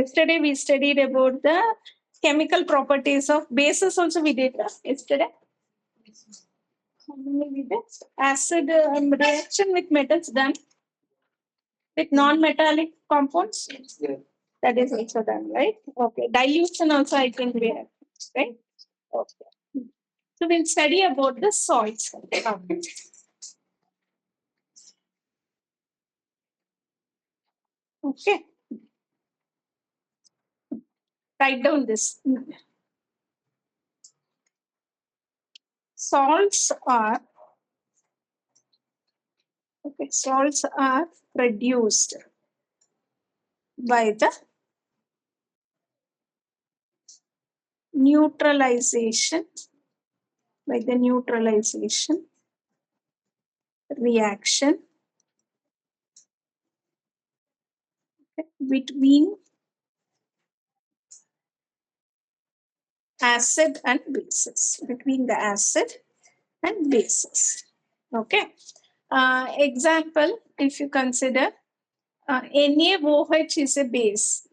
Yesterday we studied about the chemical properties of bases also we did yesterday. How many we did? Acid reaction with metals done. With non-metallic compounds? Yes. That is also done, right? Okay. Dilution also I think we have, right? Okay. So we'll study about the salts. Okay. Write down this. Salts are produced by the neutralization reaction between acid and bases. Okay. Example, if you consider NaOH is a base.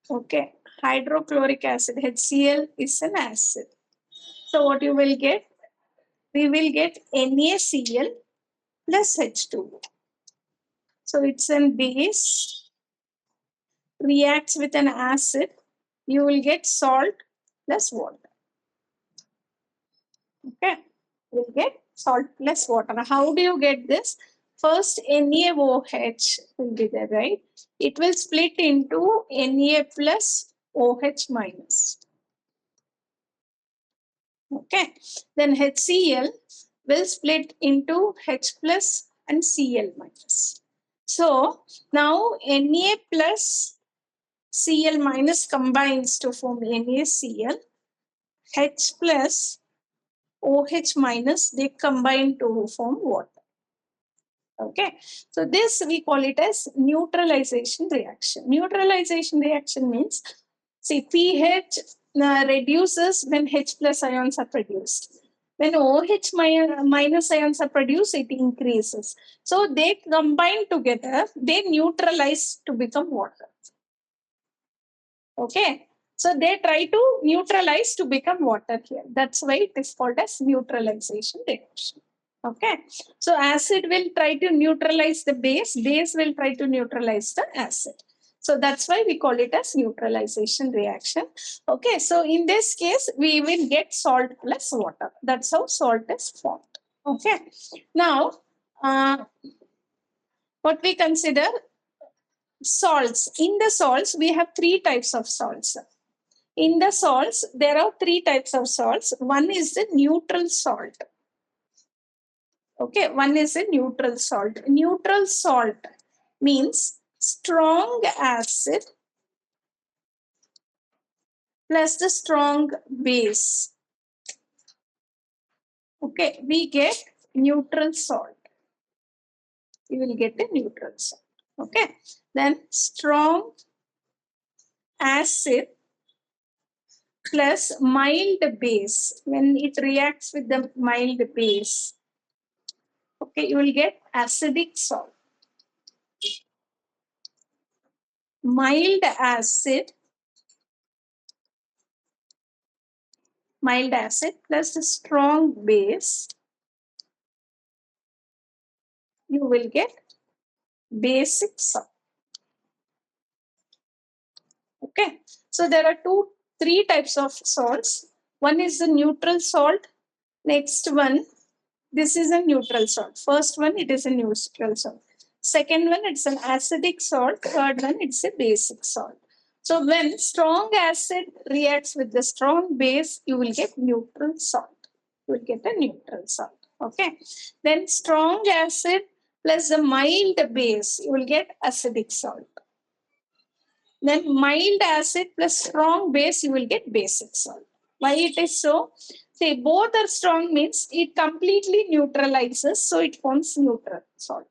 Okay. Hydrochloric acid, HCl is an acid. So what you will get? We will get NaCl plus H2. So it's a base, reacts with an acid, you will get salt plus water. Okay, you will get salt plus water. How do you get this? First, NaOH will be there, right? It will split into Na plus OH minus. Okay, then HCl will split into H plus and Cl minus. So now Na plus Cl minus combines to form NaCl. H plus OH minus, they combine to form water. Okay, so this we call it as neutralization reaction. Neutralization reaction means, see, pH reduces when H plus ions are produced. When OH minus ions are produced, it increases. So they combine together, they neutralize to become water. Okay, so they try to neutralize to become water here. That's why it is called as neutralization reaction. Okay, so acid will try to neutralize the base will try to neutralize the acid. So that's why we call it as neutralization reaction. Okay, so in this case, we will get salt plus water. That's how salt is formed. Okay, now what we consider salts. In the salts, we have three types of salts. In the salts, there are three types of salts. One is the neutral salt. Okay, one is a neutral salt. Neutral salt means strong acid plus the strong base. Okay, we get neutral salt. You will get a neutral salt. Okay, then strong acid plus mild base. When it reacts with the mild base, okay, you will get acidic salt. Mild acid plus a strong base, you will get basic salt. Okay, so there are three types of salts. One is the neutral salt. Next one, this is a neutral salt. First one, it is a neutral salt. Second one, it's an acidic salt. Third one, it's a basic salt. So when strong acid reacts with the strong base, you will get neutral salt. You will get a neutral salt. Okay. Then strong acid plus the mild base, you will get acidic salt. Then mild acid plus strong base, you will get basic salt. Why it is so? Say both are strong means it completely neutralizes, so it forms neutral salt.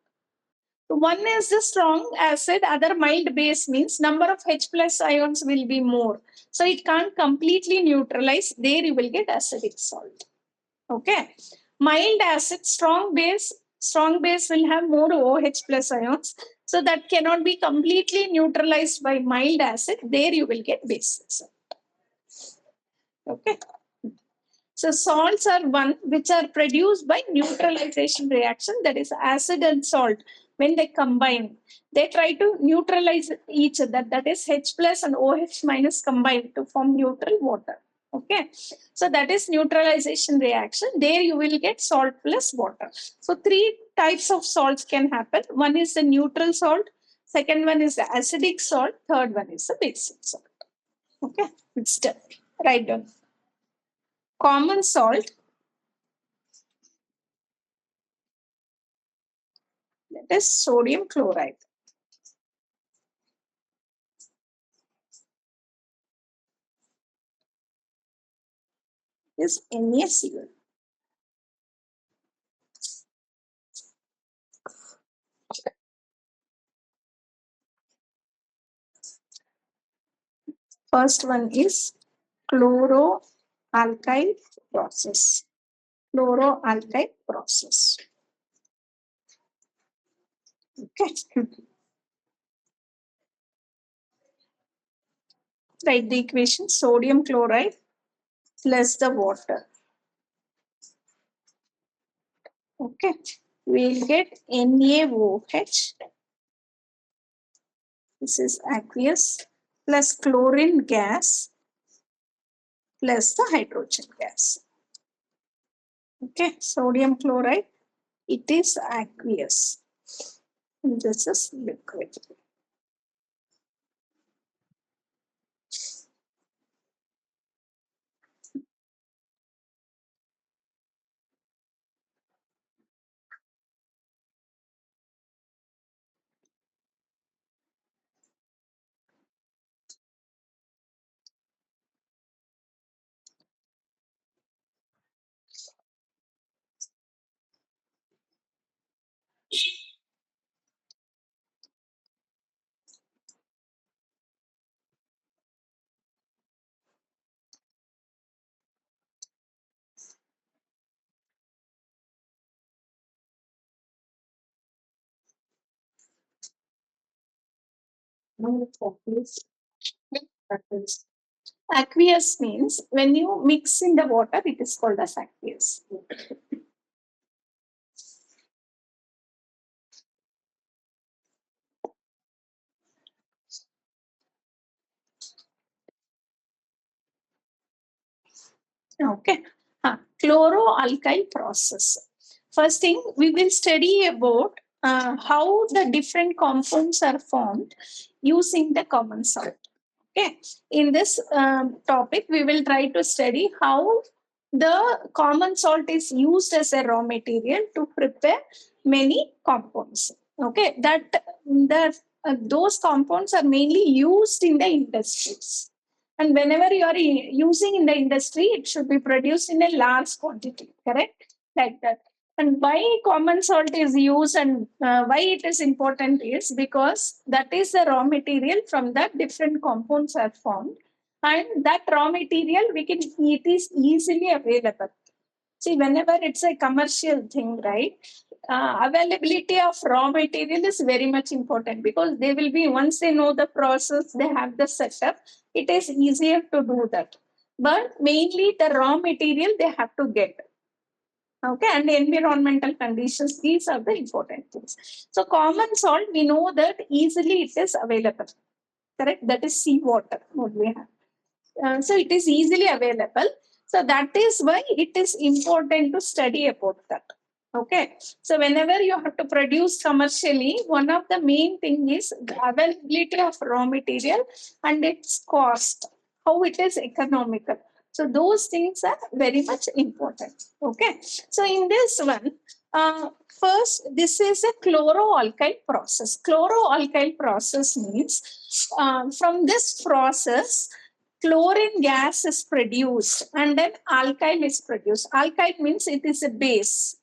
So one is the strong acid, other mild base means number of H plus ions will be more. So it can't completely neutralize. There you will get acidic salt. Okay. Mild acid, strong base, Strong base will have more OH plus ions. So that cannot be completely neutralized by mild acid. There you will get bases. Okay. So salts are one which are produced by neutralization reaction, that is acid and salt. When they combine, they try to neutralize each other, that is H plus and OH minus combined to form neutral water. Okay, so that is neutralization reaction. There you will get salt plus water. So three types of salts can happen. One is the neutral salt, second one is the acidic salt, third one is the basic salt. Okay, it's done. Write down. Common salt, that is sodium chloride. Is NaCl. First one is chloroalkyl process. Chloroalkyl process. Okay. Write the equation: sodium chloride plus the water. Okay. We'll get NaOH. This is aqueous plus chlorine gas plus the hydrogen gas. Okay. Sodium chloride, it is aqueous. And this is liquid. Aqueous means when you mix in the water, it is called as aqueous. Okay. Chloroalkyl process. First thing, we will study about how the different compounds are formed using the common salt. Okay. In this topic, we will try to study how the common salt is used as a raw material to prepare many compounds. Okay. Those compounds are mainly used in the industries. And whenever you are using in the industry, it should be produced in a large quantity, correct? Like that. And why common salt is used and why it is important is because that is the raw material from that different compounds are formed. And that raw material, it is easily available. See, whenever it's a commercial thing, right? Availability of raw material is very much important because they will be, once they know the process, they have the setup, it is easier to do that. But mainly the raw material they have to get. Okay, and the environmental conditions, these are the important things. So common salt, we know that easily it is available. Correct? That is seawater, what we have. So it is easily available. So that is why it is important to study about that. Okay. So whenever you have to produce commercially, one of the main thing is the availability of raw material and its cost, how it is economical. So those things are very much important. Okay. So in this one, first, this is a chloroalkyl process. Chloroalkyl process means from this process, chlorine gas is produced and then alkyl is produced. Alkyl means it is a base.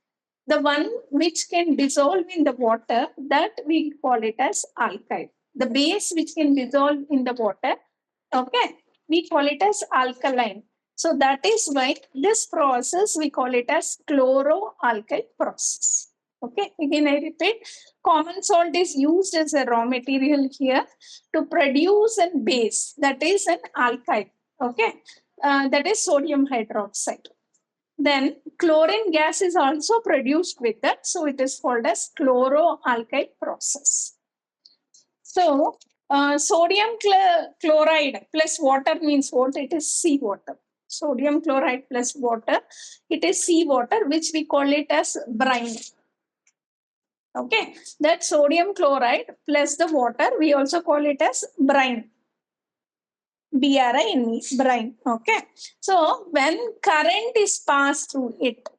The one which can dissolve in the water, that we call it as alkyl. The base which can dissolve in the water, okay, we call it as alkaline. So that is why this process we call it as chloroalkyl process. Okay, again I repeat, common salt is used as a raw material here to produce a base, that is an alkyl. Okay, that is sodium hydroxide. Then chlorine gas is also produced with that, so it is called as chloroalkyl process. So sodium chloride plus water means what? It is seawater. Sodium chloride plus water, it is seawater, which we call it as brine. Okay, that sodium chloride plus the water, we also call it as brine. BRINE, brine. Okay, so when current is passed through it,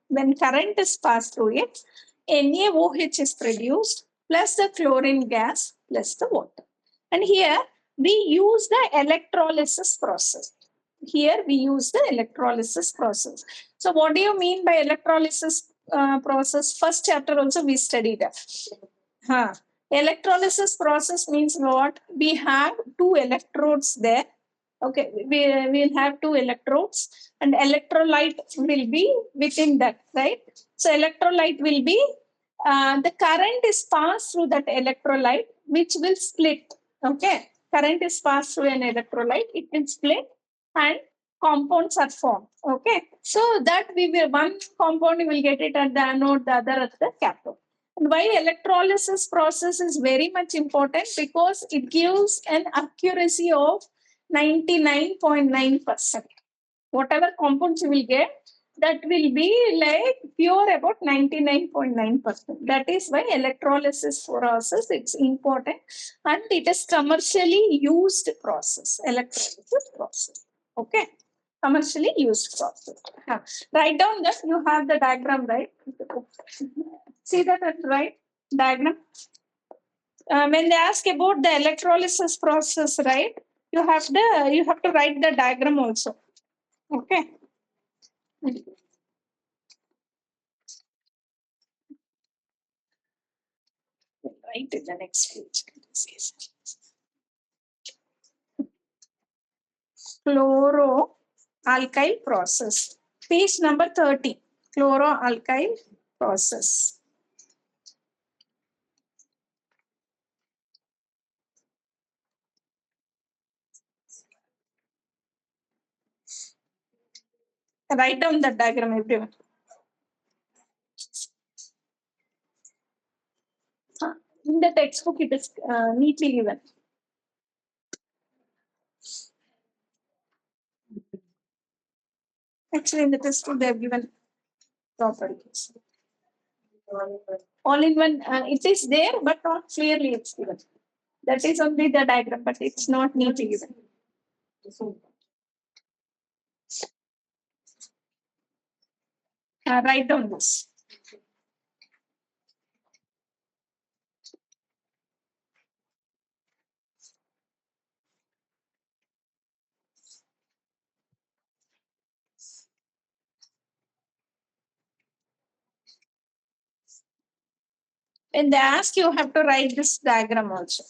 NaOH is produced plus the chlorine gas plus the water. And here we use the electrolysis process. So what do you mean by electrolysis process? First chapter also we studied that. Huh. Electrolysis process means what? We have two electrodes there. Okay, we will have two electrodes and electrolyte will be within that, right? So electrolyte will be, the current is passed through that electrolyte, which will split. Okay, current is passed through an electrolyte, it will split and compounds are formed. Okay, so that we will, one compound we will get it at the anode, the other at the cathode. And why electrolysis process is very much important? Because it gives an accuracy of 99.9%. Whatever compounds you will get, that will be like pure about 99.9%. That is why electrolysis process it's important and it is commercially used process. Electrolysis process. Okay. Commercially used process. Yeah. Write down that you have the diagram, right? See that at right diagram. When they ask about the electrolysis process, right? You have to write the diagram also. Okay. Right in the next page. Chloroalkyl process. Page number 30. Chloroalkyl process. Write down the diagram, everyone. In the textbook, it is neatly given. Actually, in the textbook, they have given properties. All in one, it is there, but not clearly it's given. That is only the diagram, but it's not neatly given. Write down this. When they ask, you have to write this diagram also.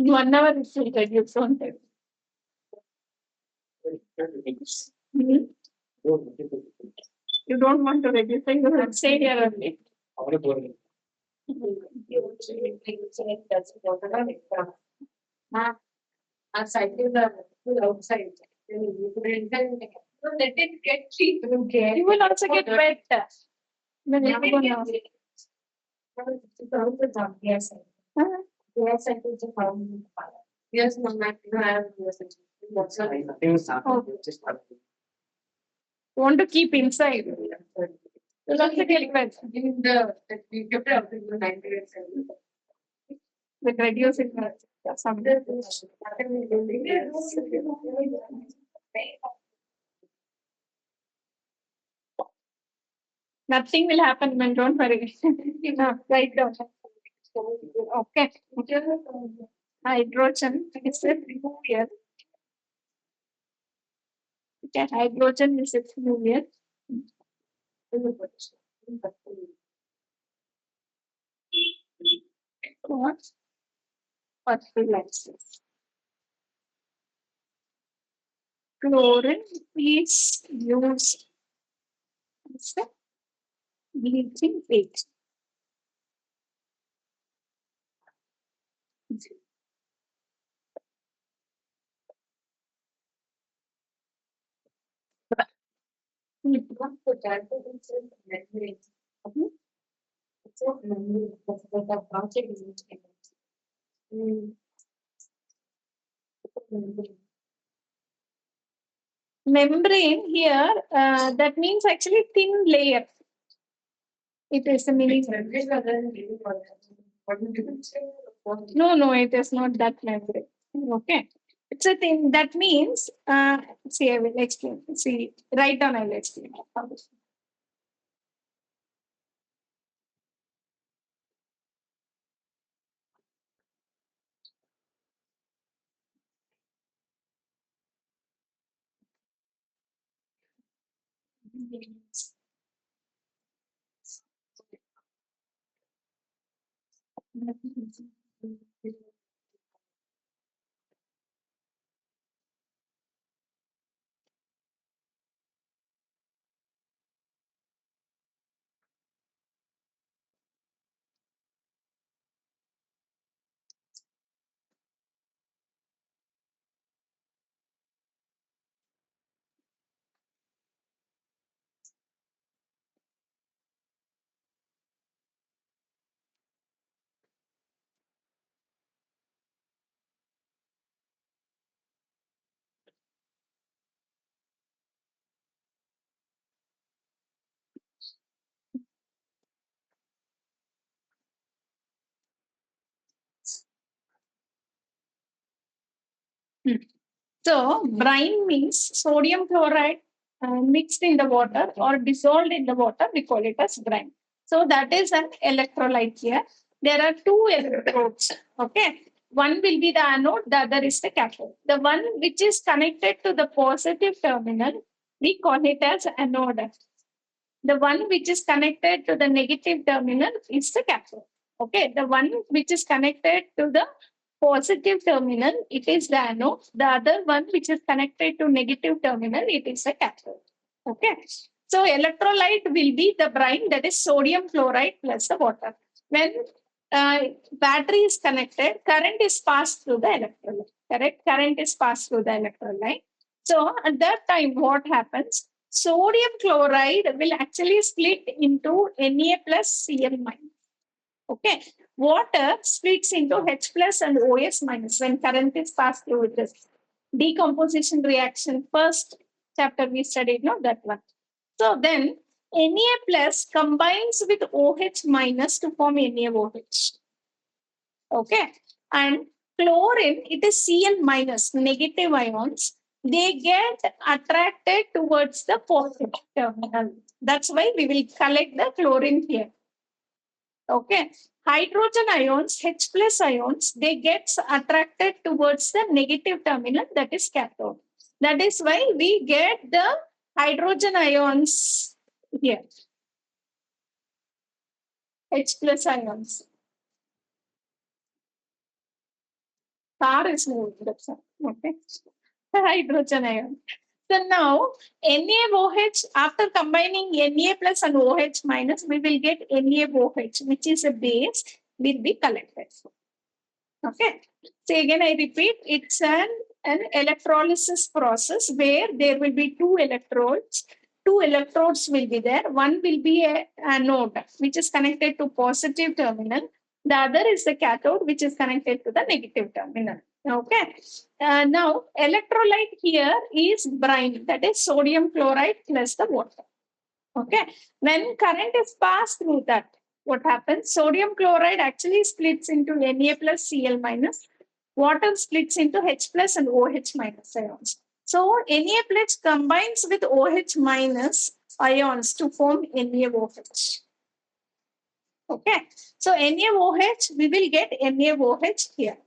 In 1 hour, it will reduce, don't it? Hmm? You don't want to reduce, you will stay here only. Outside outside. Let it get cheap. You will also get wet. Then you will know. Yes. Yes, I think the problem. Yes, no, I have want to keep inside. You'll also get wet. With reducing some. Nothing will happen, man. Don't worry. Right down. Okay. Hydrogen is a remove here. Okay, hydrogen is a remove here. What? Fertilizers. Chlorine is used as a bleaching agent. Membrane here, that means actually thin layer. It is a mini. No, it is not that membrane. Okay. It's a thing that means, see, I will explain. See, write down, I will explain. So, brine means sodium chloride mixed in the water or dissolved in the water. We call it as brine. So, that is an electrolyte here. There are two electrodes. Okay. One will be the anode, the other is the cathode. The one which is connected to the positive terminal, we call it as anode. The one which is connected to the negative terminal is the cathode. Okay. The one which is connected to the positive terminal, it is the anode. The other one which is connected to negative terminal, it is a cathode. Okay. So electrolyte will be the brine, that is sodium chloride plus the water. When battery is connected, current is passed through the electrolyte. Correct? Current is passed through the electrolyte. So at that time, what happens? Sodium chloride will actually split into Na plus Cl minus. Okay. Water splits into H plus and OS minus when current is passed through this decomposition reaction. First chapter we studied, no, that one. So then Na plus combines with OH minus to form NaOH. Okay. And chlorine, it is Cl minus, negative ions. They get attracted towards the positive terminal. That's why we will collect the chlorine here. Okay. Hydrogen ions, H plus ions, they get attracted towards the negative terminal, that is cathode. That is why we get the hydrogen ions here. H plus ions. Star is moving. That's all. Okay. Hydrogen ion. So now NaOH, after combining Na plus and OH minus, we will get NaOH, which is a base, will be collected. Okay. So again, I repeat, it's an electrolysis process where there will be two electrodes. Two electrodes will be there. One will be a anode, which is connected to positive terminal. The other is the cathode, which is connected to the negative terminal. Okay. Now, electrolyte here is brine, that is sodium chloride plus the water. Okay. When current is passed through that, what happens? Sodium chloride actually splits into Na plus Cl minus. Water splits into H plus and OH minus ions. So Na plus combines with OH minus ions to form NaOH. Okay. So NaOH, we will get NaOH here.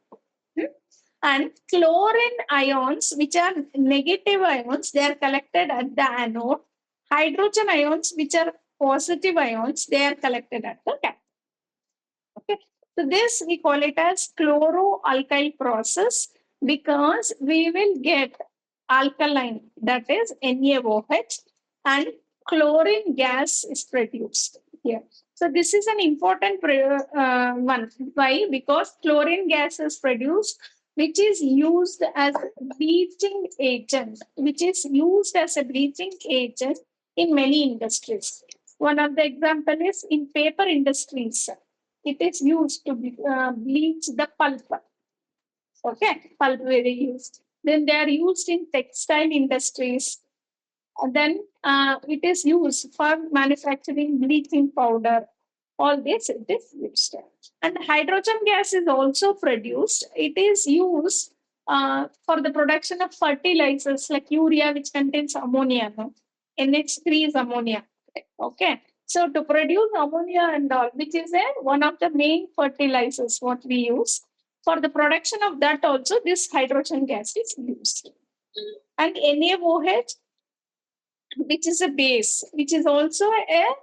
And chlorine ions, which are negative ions, they are collected at the anode. Hydrogen ions, which are positive ions, they are collected at the cathode. Okay. So this we call it as chloroalkyl process because we will get alkaline, that is NaOH, and chlorine gas is produced here. So this is an important one. Why? Because chlorine gas is produced, which is used as a bleaching agent, in many industries. One of the example is in paper industries. It is used to bleach the pulp. Okay, pulp very used. Then they are used in textile industries. Then it is used for manufacturing bleaching powder. All this it is used. And hydrogen gas is also produced. It is used for the production of fertilizers like urea, which contains ammonia. No? NH3 is ammonia. Okay. So to produce ammonia and all, which is one of the main fertilizers what we use, for the production of that also this hydrogen gas is used. And NaOH, which is a base, which is also a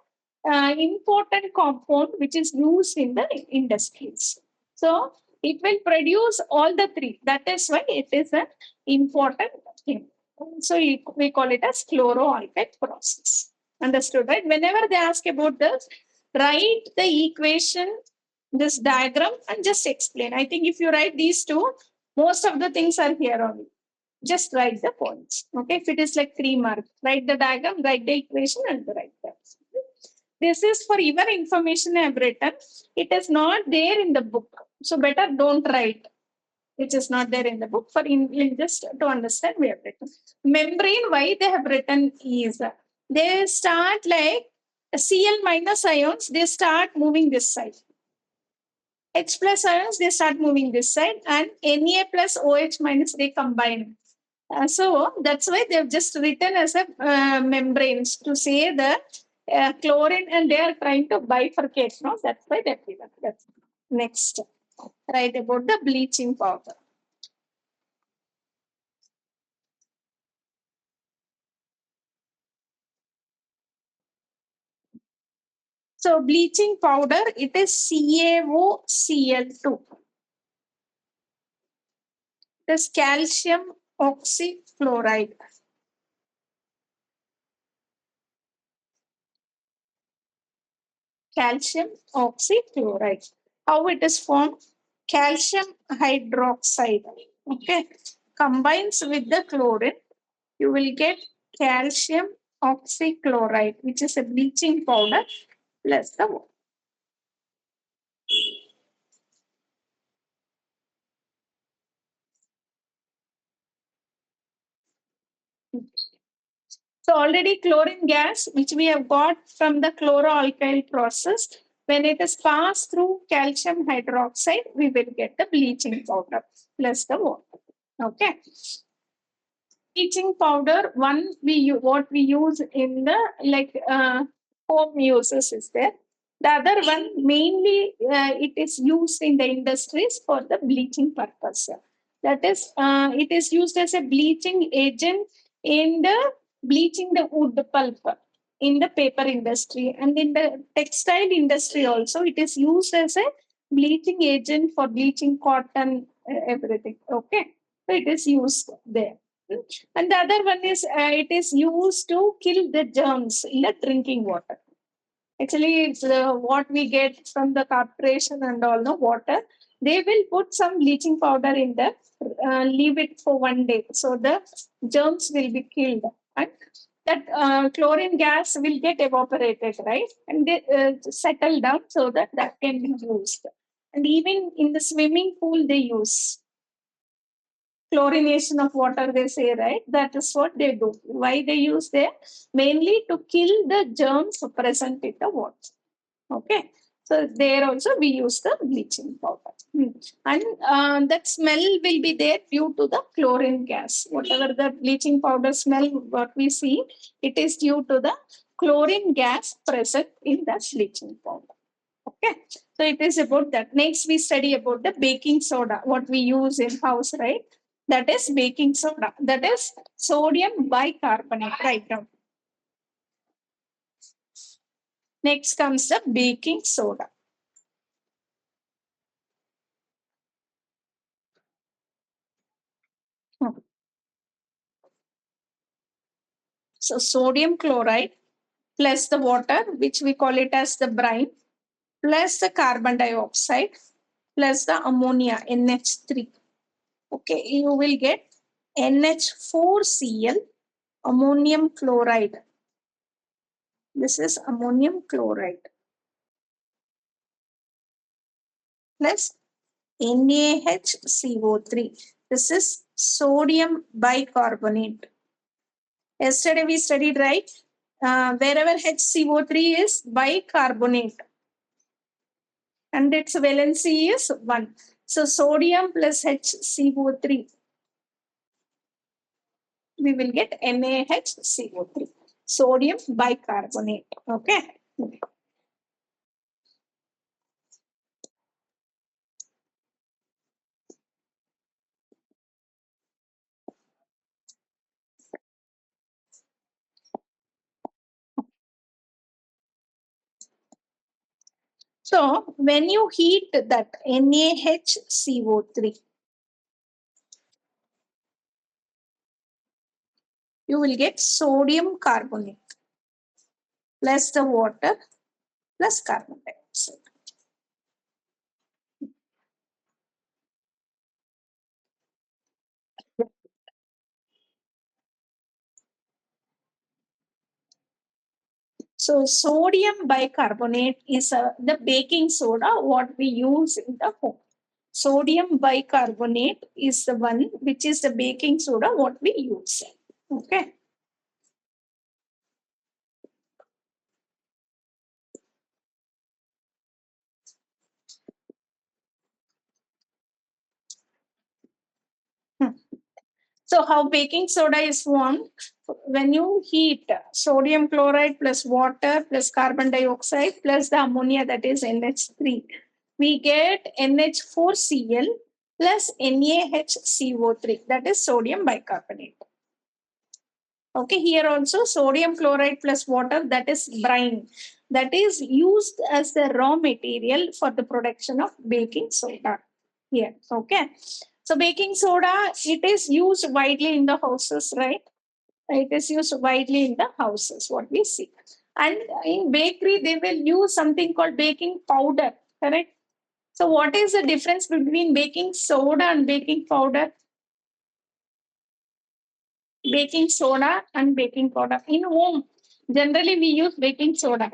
important compound which is used in the industries. So it will produce all the three. That is why it is an important thing. So we call it as chloroalkyl process. Understood, right? Whenever they ask about this, write the equation, this diagram, and just explain. I think if you write these two, most of the things are here only. Just write the points. Okay, if it is like 3 marks, write the diagram, write the equation, and write that. This is for your information I have written. It is not there in the book. So better don't write, which is not there in the book. For in just to understand, we have written. Membrane, why they have written is, they start like Cl minus ions, they start moving this side. H plus ions, they start moving this side. And Na plus OH minus, they combine. So that's why they've just written as a membranes to say the chlorine, and they are trying to bifurcate. No, that's why they've given. That's next. Write about the bleaching powder. So bleaching powder, it is CaOCl2. It is calcium oxychloride. Calcium oxychloride. How it is formed? Calcium hydroxide. Okay. Combines with the chlorine, you will get calcium oxychloride, which is a bleaching powder plus the water. So already chlorine gas, which we have got from the chloroalkyl process, when it is passed through calcium hydroxide, we will get the bleaching powder plus the water. Okay. Bleaching powder, what we use in the home uses is there. The other one, mainly it is used in the industries for the bleaching purpose. That is, it is used as a bleaching agent in the bleaching the wood pulp in the paper industry, and in the textile industry also it is used as a bleaching agent for bleaching cotton everything. Okay, so it is used there. And the other one is it is used to kill the germs in the drinking water. Actually, it's what we get from the corporation and all the water. They will put some bleaching powder in the leave it for 1 day, so the germs will be killed, and that chlorine gas will get evaporated, right, and they settle down so that that can be used. And even in the swimming pool, they use chlorination of water, they say, right? That is what they do. Why they use there? Mainly to kill the germs present in the water. Okay. So there also we use the bleaching powder. And that smell will be there due to the chlorine gas. Whatever the bleaching powder smell, what we see, it is due to the chlorine gas present in the bleaching powder. Okay, so it is about that. Next, we study about the baking soda, what we use in house, right? That is baking soda. That is sodium bicarbonate, right now. Next comes the baking soda. So sodium chloride plus the water, which we call it as the brine, plus the carbon dioxide, plus the ammonia, NH3. Okay, you will get NH4Cl, ammonium chloride. This is ammonium chloride plus NaHCO3. This is sodium bicarbonate. Yesterday we studied, right? Wherever HCO3 is bicarbonate and its valency is 1. So sodium plus HCO3, we will get NaHCO3, sodium bicarbonate. Okay. So when you heat that NaHCO3, you will get sodium carbonate plus the water plus carbon dioxide. So sodium bicarbonate is the baking soda what we use in the home. Sodium bicarbonate is the one which is the baking soda what we use. Okay. So how baking soda is formed? When you heat sodium chloride plus water plus carbon dioxide plus the ammonia, that is NH3, we get NH4Cl plus NaHCO3, that is sodium bicarbonate. Okay, here also sodium chloride plus water, that is brine, that is used as the raw material for the production of baking soda here. Okay, so baking soda, it is used widely in the houses, right? It is used widely in the houses, what we see. And in bakery, they will use something called baking powder, correct? So what is the difference between baking soda and baking powder? Baking soda and baking powder. In home, generally we use baking soda.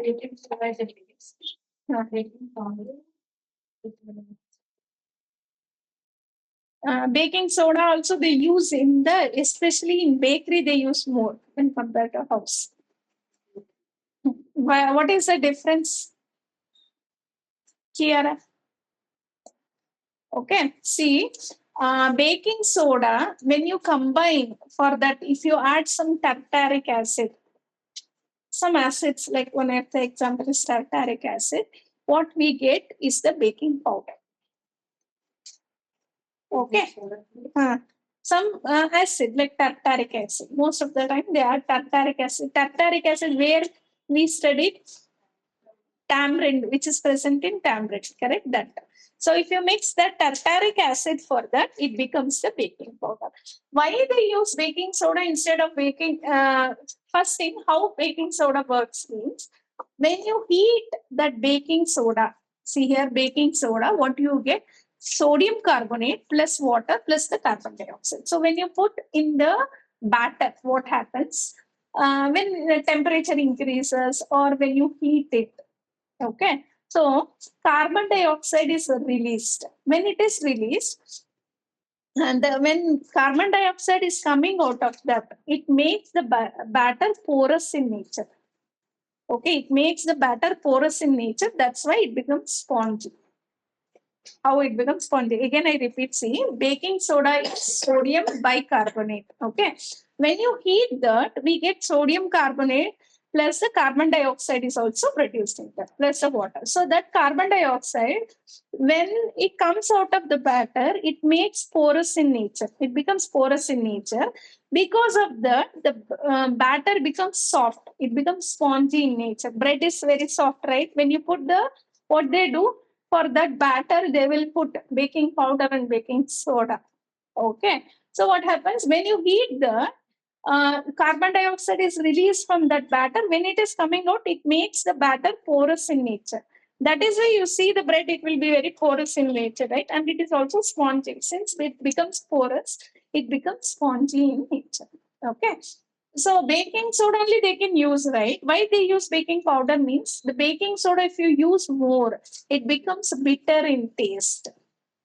Baking soda also they use in the, especially in bakery, they use more when compared to house. What is the difference, Kiara? Okay, see, baking soda, when you combine for that, if you add some tartaric acid, some acids, like one of the example is tartaric acid, what we get is the baking powder. Okay. Some acid like tartaric acid. Most of the time they are tartaric acid. Tartaric acid where we studied tamarind, which is present in tamarind, correct? That. So if you mix that tartaric acid for that, it becomes the baking powder. Why they use baking soda instead of baking? First thing, how baking soda works means when you heat that baking soda, see here baking soda, what you get? Sodium carbonate plus water plus the carbon dioxide. So when you put in the batter, what happens? When the temperature increases or when you heat it, okay, so carbon dioxide is released. When it is released, and when carbon dioxide is coming out of that, it makes the batter porous in nature. Okay, it makes the batter porous in nature. That's why it becomes spongy. How it becomes spongy? Again, I repeat, see, baking soda is sodium bicarbonate. Okay. When you heat that, we get sodium carbonate plus the carbon dioxide is also produced in that, plus the water. So that carbon dioxide, when it comes out of the batter, it makes porous in nature. It becomes porous in nature. Because of that, the batter becomes soft. It becomes spongy in nature. Bread is very soft, right? When you put the, what they do, for that batter, they will put baking powder and baking soda. Okay. So what happens when you heat the carbon dioxide is released from that batter. When it is coming out, it makes the batter porous in nature. That is why you see the bread, it will be very porous in nature, right? And it is also spongy. Since it becomes porous, it becomes spongy in nature. Okay. So baking soda only they can use, right? Why they use baking powder means the baking soda, if you use more, it becomes bitter in taste.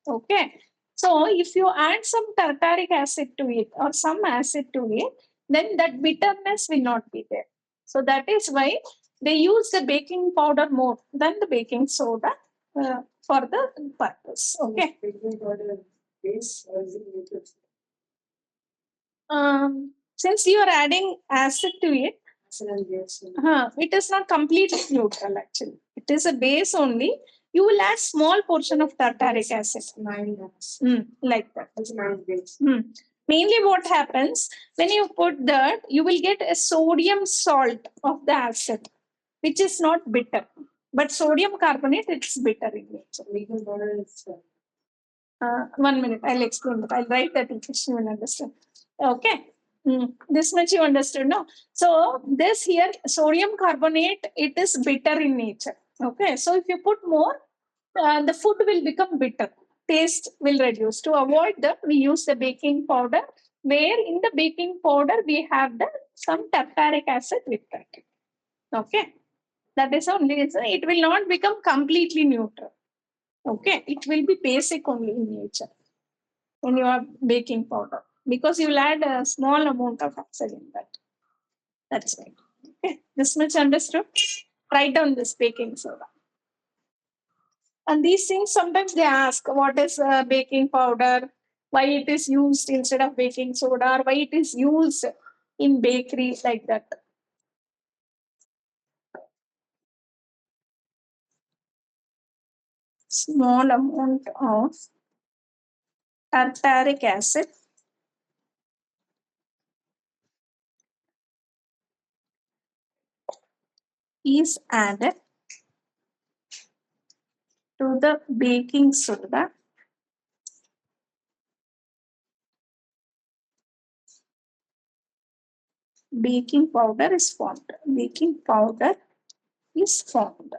Okay. So if you add some tartaric acid to it or some acid to it, then that bitterness will not be there. So that is why they use the baking powder more than the baking soda for the purpose. Okay. Baking powder base or is it since you are adding acid to it, it is not completely neutral actually. It is a base only. You will add small portion of tartaric acid. Like that. Mainly what happens when you put that, you will get a sodium salt of the acid, which is not bitter. But sodium carbonate, it's bitter in nature. 1 minute, I'll explain that. I'll write that in question, you will understand. Okay. This much you understood, no? So this here, sodium carbonate, it is bitter in nature. Okay. So if you put more, the food will become bitter. Taste will reduce. To avoid that, we use the baking powder, where in the baking powder we have the some tartaric acid with that. Okay. That is only reason. It will not become completely neutral. Okay. It will be basic only in nature when you are baking powder, because you will add a small amount of acid in that. That's right. Okay. This much understood? Write down this baking soda. And these things sometimes they ask, what is baking powder? Why it is used instead of baking soda? Or why it is used in bakery like that? Small amount of tartaric acid is added to the baking soda. Baking powder is formed. Baking powder is formed.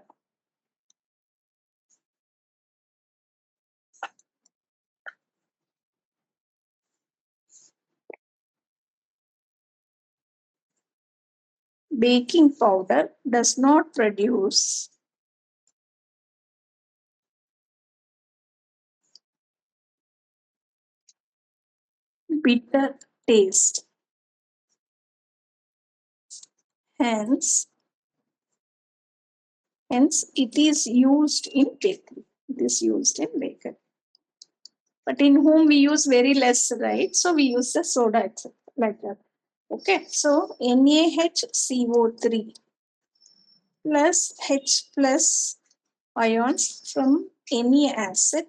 Baking powder does not produce bitter taste. Hence, it is used in bakery. It is used in bakery. But in whom we use very less, right? So we use the soda itself, like that. Okay, so NaHCO3 plus H plus ions from any acid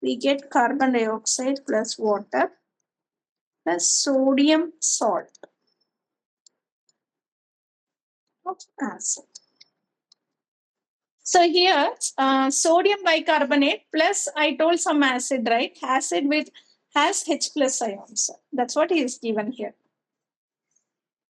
we get carbon dioxide plus water plus sodium salt. of acid. So here, sodium bicarbonate plus I told some acid, right? Acid with has H plus ions. That's what is given here.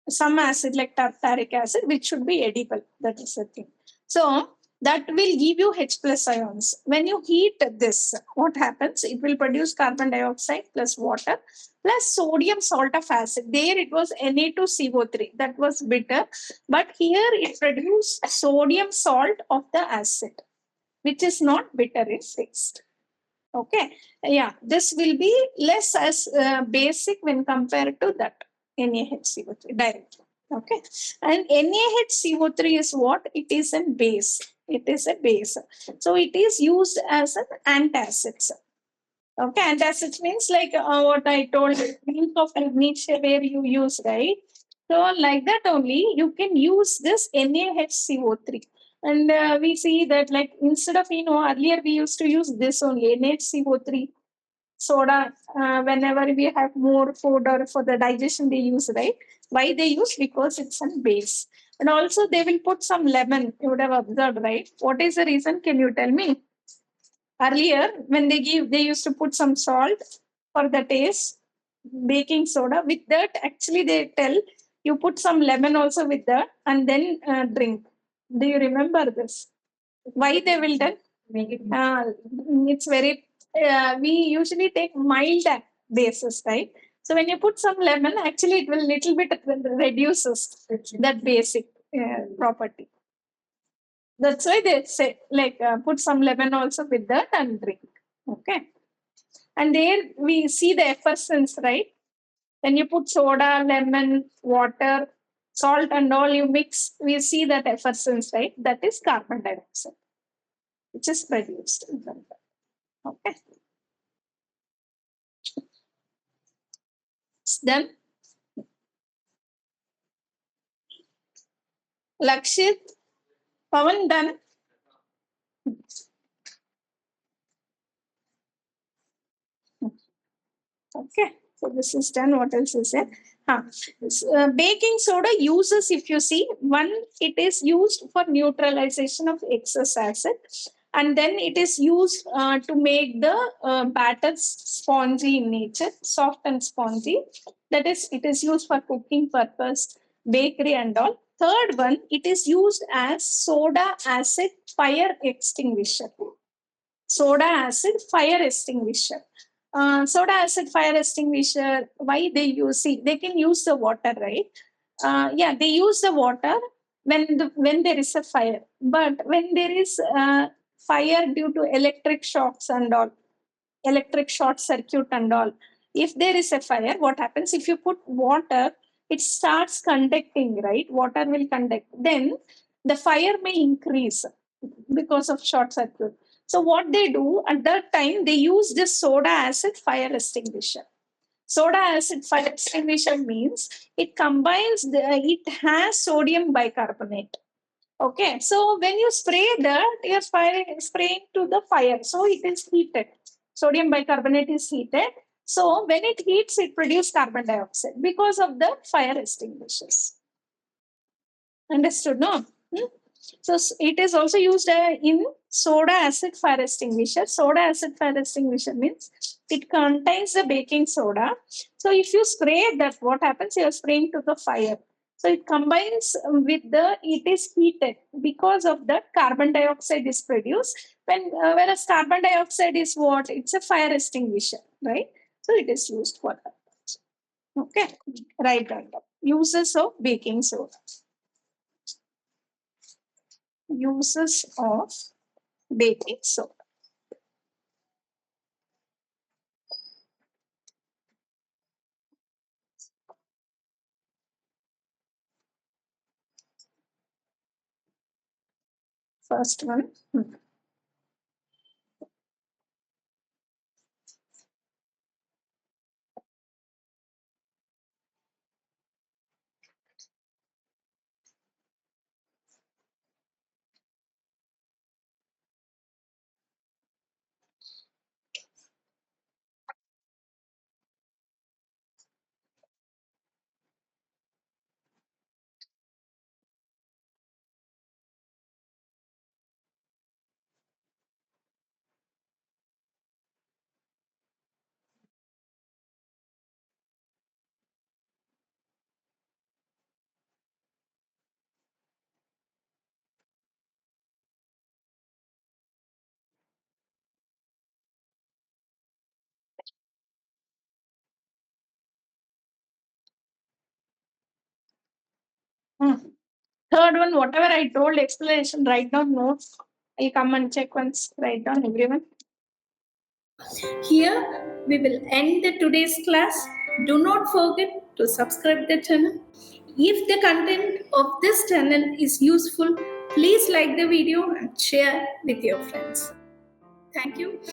Some acid like tartaric acid, which should be edible. That is the thing. So that will give you H plus ions. When you heat this, what happens? It will produce carbon dioxide plus water plus sodium salt of acid. There it was Na2CO3. That was bitter. But here it produced sodium salt of the acid, which is not bitter, it's fixed. Okay. Yeah, this will be less as basic when compared to that NaHCO3 directly. Okay. And NaHCO3 is what? It is a base. It is a base. So it is used as an antacid. Okay, antacid means like what I told, use of magnesia where you use, right? So like that only, you can use this NaHCO3. And we see that like instead of, earlier we used to use this only, NaHCO3 soda, whenever we have more food or for the digestion they use, right? Why they use? Because it's a base. And also they will put some lemon, you would have observed, right? What is the reason? Can you tell me? Earlier, when they used to put some salt for the taste, baking soda. With that, actually, they tell you put some lemon also with that and then drink. Do you remember this? Why they will tell? It's very, we usually take mild bases, right? So when you put some lemon, actually it will little bit reduces that basic property. That's why they say like put some lemon also with that and drink. Okay. And there we see the effervescence, right? When you put soda, lemon, water, salt, and all you mix, we see that effervescence, right? That is carbon dioxide, which is produced. Okay. Then Lakshit, Pawan done. Okay. So this is done. What else is there? Baking soda uses, if you see, one, it is used for neutralization of excess acid, and then it is used to make the batter spongy in nature, soft and spongy. That is, it is used for cooking purpose, bakery and all. Third one, it is used as soda acid fire extinguisher. Soda acid fire extinguisher. Soda acid fire extinguisher, why they use? See, they can use the water, right? Yeah, they use the water when there is a fire. But when there is fire due to electric shocks and all, electric short circuit and all, if there is a fire, what happens? If you put water, it starts conducting, right? Water will conduct. Then the fire may increase because of short circuit. So what they do at that time, they use this soda acid fire extinguisher. Soda acid fire extinguisher means it combines it has sodium bicarbonate. Okay, so when you spray that, you're spraying to the fire, so it is heated. Sodium bicarbonate is heated. So when it heats, it produces carbon dioxide because of the fire extinguishers. Understood, no? So it is also used in soda acid fire extinguisher. Soda acid fire extinguisher means it contains the baking soda. So if you spray that, what happens? You are spraying to the fire. So it combines with it is heated because of that carbon dioxide is produced. Whereas carbon dioxide is what? It's a fire extinguisher, right? So it is used for that. Okay, right on top. Uses of baking soda. Uses of baking soda. First one. Third one, whatever I told explanation, write down notes. I'll come and check once. Write down everyone. Here we will end the today's class. Do not forget to subscribe the channel. If the content of this channel is useful, please like the video and share with your friends. Thank you.